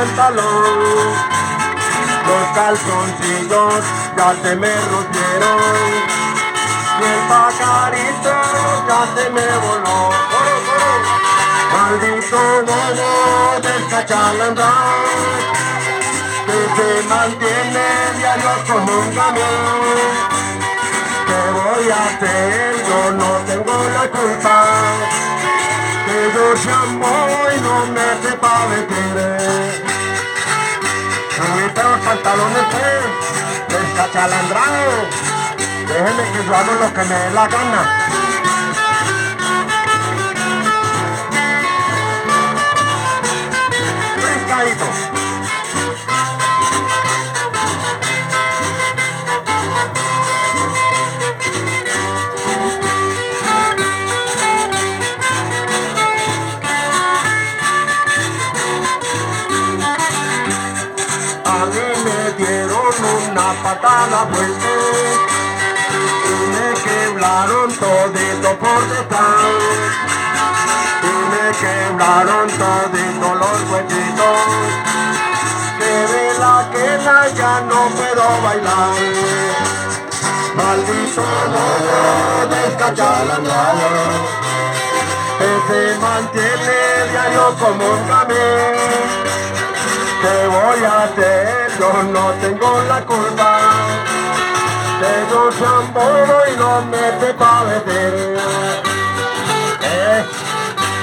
pantalón, los calzoncillos ya se me rompieron y el pajarito ya se me voló. Maldito mono descachalandrado que se mantiene diario como un camión. ¿Qué voy a hacer? Yo no tengo la culpa, que yo llamo y no me sepa vestir. Subiste los pantalones, descachalandrado. Déjenme que yo hago lo que me dé la gana. Brincadito. A mí me dieron una patada fuerte y me quebraron todito por detrás, y me quebraron todito los huesitos, que de la quena ya no puedo bailar. Maldito mono descachalandrado que se mantiene diario como un camión. ¿Qué voy a hacer? Yo no tengo la culpa, que yo chambono y no me sepa vestir.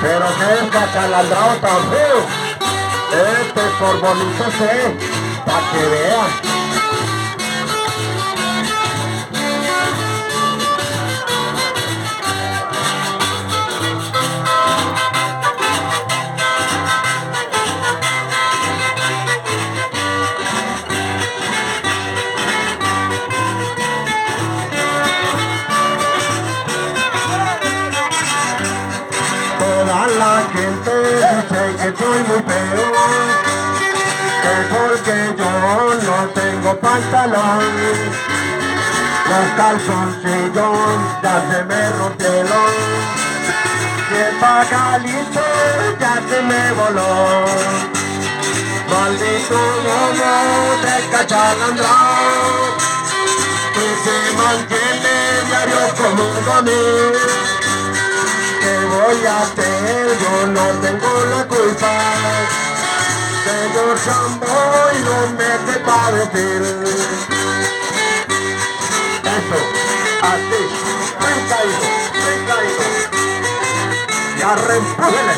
Pero qué descachalandrado tan feo. Por bonito pa' que vean. Toda la gente dice que soy muy feo, que porque yo no tengo pantalón, los calzoncillos ya se me rompieron y el pajarito ya se me voló. Maldito mono descachalandrado que se mantiene diario como un gomín. ¿Qué voy a hacer? Yo no tengo la culpa, que yo chambo y no me sepa vestir. Eso, así, brincadito, y arrempújele.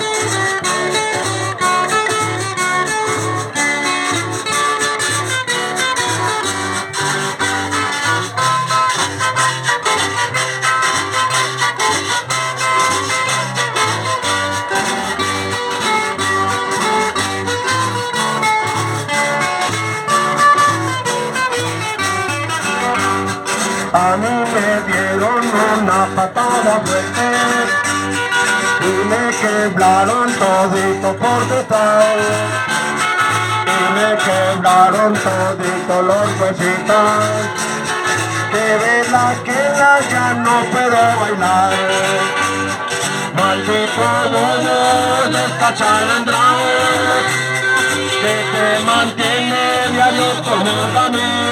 A mí me dieron una patada fuerte y me quebraron todito por detrás, y me quebraron todito los huesitos, que de la quena ya no puedo bailar. Maldito mono descachalandrado que te mantiene diario como un camino.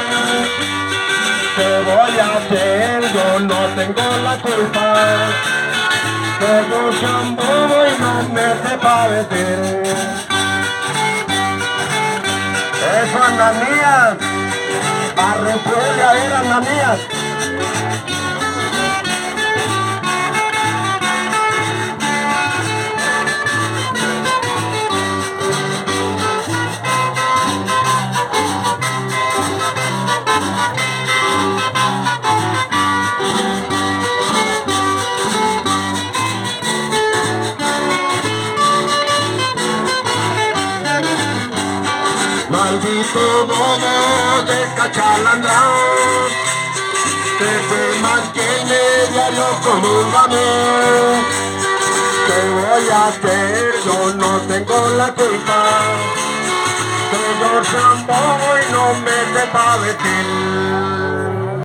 ¿Qué voy a hacer? Yo no tengo la culpa, que yo chambo y no me sepa vestir. Eso, Ananías, arrepuele a ver, Ananías. Maldito mono descachalandrado que se mantiene diario como un gamín. ¿Qué voy a hacer? Yo no tengo la culpa, que yo chambo y no me sepa vestir.